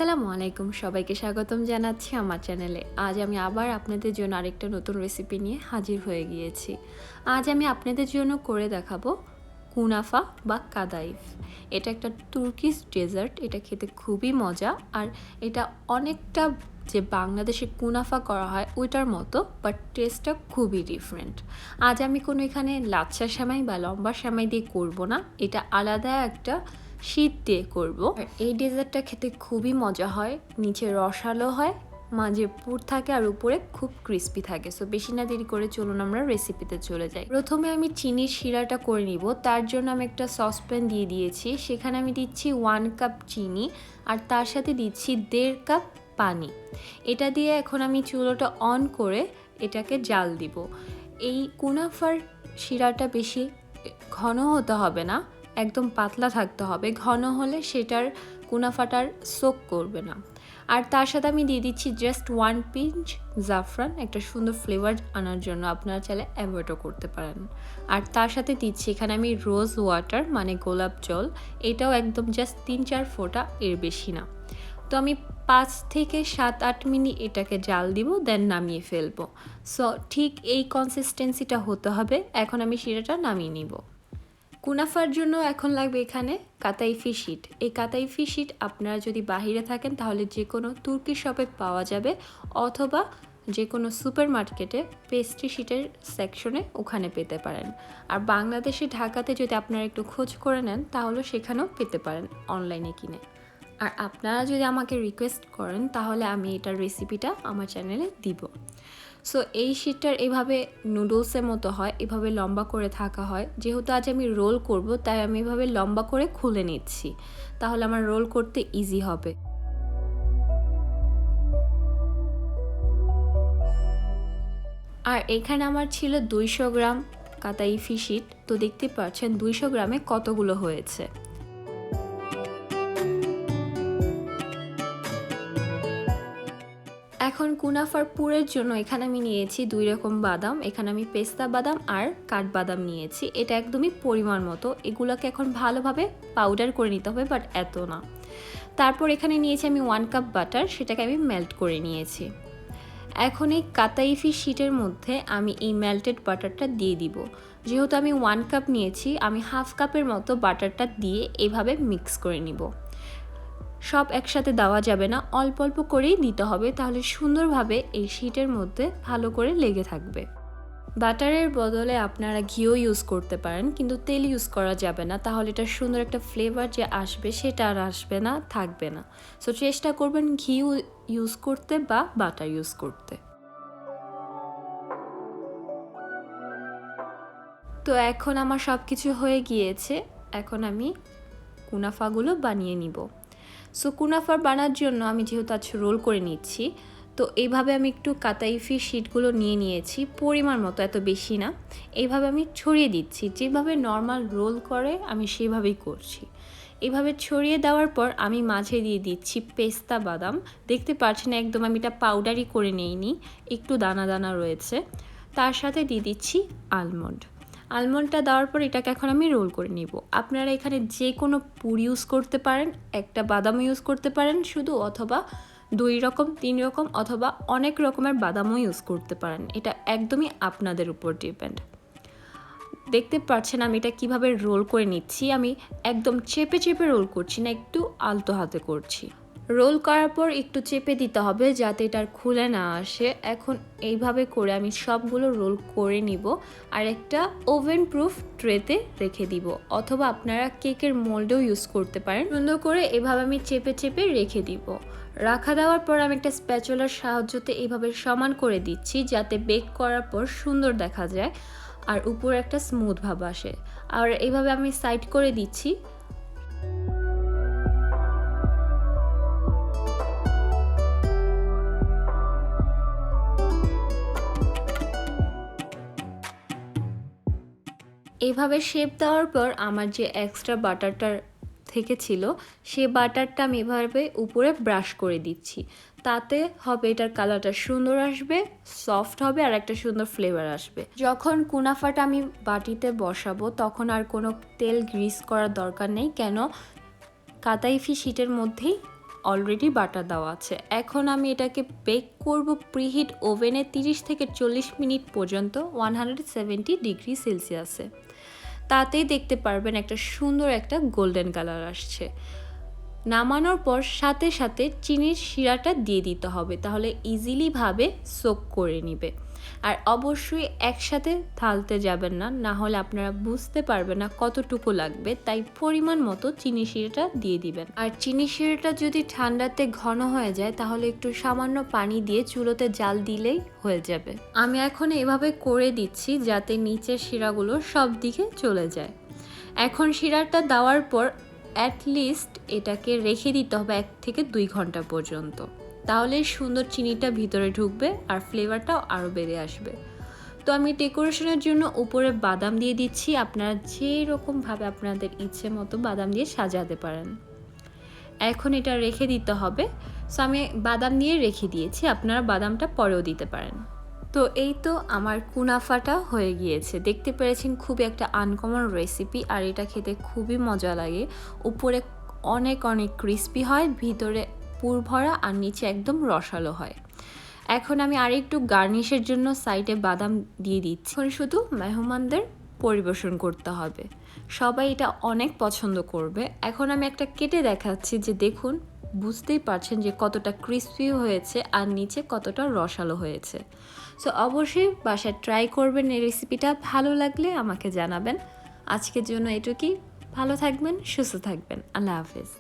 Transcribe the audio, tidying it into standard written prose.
আসসালামু আলাইকুম, সবাইকে স্বাগতম জানাচ্ছি আমার চ্যানেলে। আজ আমি আবার আপনাদের জন্য আরেকটা নতুন রেসিপি নিয়ে হাজির হয়ে গিয়েছি। আজ আমি আপনাদের জন্য করে দেখাবো কুনাফা বা কাদাইফ। এটা একটা তুর্কিশ ডেজার্ট। এটা খেতে খুবই মজা, আর এটা অনেকটা যে বাংলাদেশে কুনাফা করা হয় ওইটার মতো, বাট টেস্টটা খুবই ডিফারেন্ট। আজ আমি কোনো এখানে লাচ্ছা সেমাই বা লম্বা সেমাই দিয়ে করব না, এটা আলাদা একটা শীত দিয়ে করব। এই ডেজার্টটা খেতে খুবই মজা হয়, নিচে রসালো হয়, মাঝে পুর থাকে আর উপরে খুব ক্রিস্পি থাকে। সো বেশি না দেরি করে চলুন আমরা রেসিপিতে চলে যাই। প্রথমে আমি চিনির শিরাটা করে নিব। তার জন্য আমি একটা সসপ্যান দিয়ে দিয়েছি, সেখানে আমি দিচ্ছি 1 কাপ চিনি আর তার সাথে দিচ্ছি 1.5 কাপ পানি। এটা দিয়ে এখন আমি চুলোটা অন করে এটাকে জাল দিব। এই কুনাফার শিরাটা বেশি ঘন হতে হবে না, একদম পাতলা থাকতে হবে। ঘন হলে সেটার কুনাফাটার সোক করবে না। আর তার সাথে আমি দিয়ে দিচ্ছি জাস্ট 1 পিঞ্চ জাফরান, একটা সুন্দর ফ্লেভার আনার জন্য। আপনারা চাইলে অ্যাভয়েডও করতে পারেন। আর তার সাথে দিচ্ছি এখানে আমি রোজ ওয়াটার, মানে গোলাপ জল। এটাও একদম জাস্ট 3-4 ফোঁটা, এর বেশি না। তো আমি 5 থেকে 7-8 মিনিট এটাকে জাল দিব, দেন নামিয়ে ফেলবো। সো ঠিক এই কনসিস্টেন্সিটা হতে হবে। এখন আমি শিরাটা নামিয়ে নিব। কুনাফার জন্য এখন লাগবে এখানে কাতাইফি শিট। এই কাতাইফি শিট আপনারা যদি বাহিরে থাকেন তাহলে যে কোনো তুর্কি শপে পাওয়া যাবে, অথবা যে কোনো সুপার মার্কেটে পেস্ট্রি শিটের সেকশনে ওখানে পেতে পারেন। আর বাংলাদেশে ঢাকাতে যদি আপনারা একটু খোঁজ করে নেন তাহলে সেখানেও পেতে পারেন অনলাইনে কিনে। আর আপনারা যদি আমাকে রিকোয়েস্ট করেন তাহলে আমি এটার রেসিপিটা আমার চ্যানেলে দিব। সো এই শিটটার এভাবে নুডলসের মতো হয়, এভাবে লম্বা করে থাকা হয়। যেহেতু আজ আমি রোল করব তাই আমি এভাবে লম্বা করে খুলে নিচ্ছি, তাহলে আমার রোল করতে ইজি হবে। আর এখানে আমার ছিল 200 গ্রাম কাতাইফি শিট। তো দেখতে পাচ্ছেন 200 গ্রামে কতগুলো হয়েছে। এখন কুনাফার পুরের জন্য এখানে আমি নিয়েছি 2 রকম বাদাম। এখানে আমি পেস্তা বাদাম আর কাঠবাদাম নিয়েছি। এটা একদমই পরিমাণ মতো। এগুলোকে এখন ভালোভাবে পাউডার করে নিতে হবে, বাট এত না। তারপর এখানে নিয়েছি আমি 1 কাপ বাটার, সেটাকে আমি মেল্ট করে নিয়েছি। এখন এই কাতাইফি শিটের মধ্যে আমি এই মেল্টেড বাটারটা দিয়ে দিব। যেহেতু আমি 1 কাপ নিয়েছি, আমি হাফ কাপের মতো বাটারটা দিয়ে এভাবে মিক্স করে নিব। সব একসাথে দেওয়া যাবে না, অল্প অল্প করেই দিতে হবে, তাহলে সুন্দরভাবে এই শিটের মধ্যে ভালো করে লেগে থাকবে। বাটারের বদলে আপনারা ঘিও ইউজ করতে পারেন, কিন্তু তেল ইউজ করা যাবে না, তাহলে এটা সুন্দর একটা ফ্লেভার যে আসবে সেটা আর আসবে না, থাকবে না। সো চেষ্টা করবেন ঘি ইউজ করতে বা বাটার ইউজ করতে। তো এখন আমার সব কিছু হয়ে গিয়েছে। এখন আমি কুনাফাগুলো বানিয়ে নিব। সো কুনাফার বানার জন্য আমি যেহেতু আজ রোল করে নিচ্ছি, তো এইভাবে আমি একটু কাতাইফি শিটগুলো নিয়ে নিয়েছি, পরিমাণ মতো, এত বেশি না। এইভাবে আমি ছড়িয়ে দিচ্ছি, যেভাবে নর্মাল রোল করে আমি সেভাবেই করছি। এইভাবে ছড়িয়ে দেওয়ার পর আমি মাঝে দিয়ে দিচ্ছি পেস্তা বাদাম। দেখতে পাচ্ছেন একদম আমি এটা পাউডারি করে নিইনি, একটু দানা দানা রয়েছে। তার সাথে দিয়ে দিচ্ছি আলমন্ড। আলমন্ডটা দেওয়ার পর এটাকে এখন আমি রোল করে নিব। আপনারা এখানে যে কোনো পুর ইউজ করতে পারেন, একটা বাদাম ইউজ করতে পারেন শুধু, অথবা 2 রকম 3 রকম অথবা অনেক রকমের বাদামও ইউজ করতে পারেন। এটা একদমই আপনাদের উপর ডিপেন্ড। দেখতে পাচ্ছেন আমি এটা কিভাবে রোল করে নিচ্ছি। আমি একদম চেপে চেপে রোল করছি না, একটু আলতো হাতে করছি। রোল করার পর একটু চেপে দিতে হবে যাতে এটা খুলে না আসে। এখন এইভাবে করে আমি সবগুলো রোল করে নিব আর একটা ওভেন প্রুফ ট্রেতে রেখে দিব, অথবা আপনারা কেকের মোল্ডেও ইউজ করতে পারেন। সুন্দর করে এভাবে আমি চেপে চেপে রেখে দিব। রাখা দেওয়ার পর আমি একটা স্প্যাচুলার সাহায্যতে এইভাবে সমান করে দিচ্ছি যাতে বেক করার পর সুন্দর দেখা যায় আর উপরে একটা স্মুথ ভাব আসে। আর এইভাবে আমি সাইড করে দিচ্ছি। এইভাবে শেপ দেওয়ার পর আমার যে এক্সট্রা বাটারটা থেকে ছিল সেই বাটারটা আমি এভাবে উপরে ব্রাশ করে দিচ্ছি। তাতে হবে এটার কালারটা সুন্দর আসবে, সফট হবে আর একটা সুন্দর ফ্লেভার আসবে। যখন কুনাফাটা আমি বাটিতে বসাবো তখন আর কোনো তেল গ্রিস করার দরকার নেই, কেন কাতাইফি শিটের মধ্যেই অলরেডি বাটার দেওয়া আছে। এখন আমি এটাকে বেক করব প্রিহিট ওভেনে 30 থেকে 40 মিনিট পর্যন্ত 170 ডিগ্রি সেলসিয়াসে। তাতেই দেখতে পারবেন একটা সুন্দর একটা গোল্ডেন কালার আসছে। নামানোর পর সাথে সাথে চিনির শিরাটা দিয়ে দিতে হবে, তাহলে ইজিলিভাবে সোক করে নিবে। আর অবশ্যই একসাথে ঢালতে যাবেন না, না হলে আপনারা বুঝতে পারবেন না কতটুকু লাগবে। তাই পরিমাণ মতো চিনি শিরাটা দিয়ে দিবেন। আর চিনি শিরাটা যদি ঠান্ডাতে ঘন হয়ে যায় তাহলে একটু সামান্য পানি দিয়ে চুলোতে জাল দিলেই হয়ে যাবে। আমি এখন এভাবে করে দিচ্ছি যাতে নিচের শিরাগুলো সব দিকে চলে যায়। এখন শিরাটা দেওয়ার পর অ্যাটলিস্ট এটাকে রেখে দিতে হবে 1 থেকে 2 ঘন্টা পর্যন্ত, তাহলে সুন্দর চিনিটা ভিতরে ঢুকবে আর ফ্লেভারটাও আরও বেড়ে আসবে। তো আমি ডেকোরেশনের জন্য উপরে বাদাম দিয়ে দিচ্ছি। আপনারা যেরকমভাবে আপনাদের ইচ্ছে মতো বাদাম দিয়ে সাজাতে পারেন। এখন এটা রেখে দিতে হবে। সো আমি বাদাম দিয়ে রেখে দিয়েছি, আপনারা বাদামটা পরেও দিতে পারেন। তো এই তো আমার কুনাফাটা হয়ে গিয়েছে। দেখতে পেরেছেন খুবই একটা আনকমন রেসিপি, আর এটা খেতে খুবই মজা লাগে। উপরে অনেক অনেক ক্রিস্পি হয়, ভিতরে পুর ভরা আর নিচে একদম রসালো হয়। এখন আমি আরেকটু গার্নিশের জন্য সাইডে বাদাম দিয়ে দিচ্ছি। এখন শুধু মেহমানদের পরিবেশন করতে হবে, সবাই এটা অনেক পছন্দ করবে। এখন আমি একটা কেটে দেখাচ্ছি যে দেখুন, বুঝতেই পারছেন যে কতটা ক্রিস্পি হয়েছে আর নিচে কতটা রসালো হয়েছে। সো অবশ্যই বাসায় ট্রাই করবেন এই রেসিপিটা। ভালো লাগলে আমাকে জানাবেন। আজকের জন্য এটুকুই। ভালো থাকবেন, সুস্থ থাকবেন। আল্লাহ হাফেজ।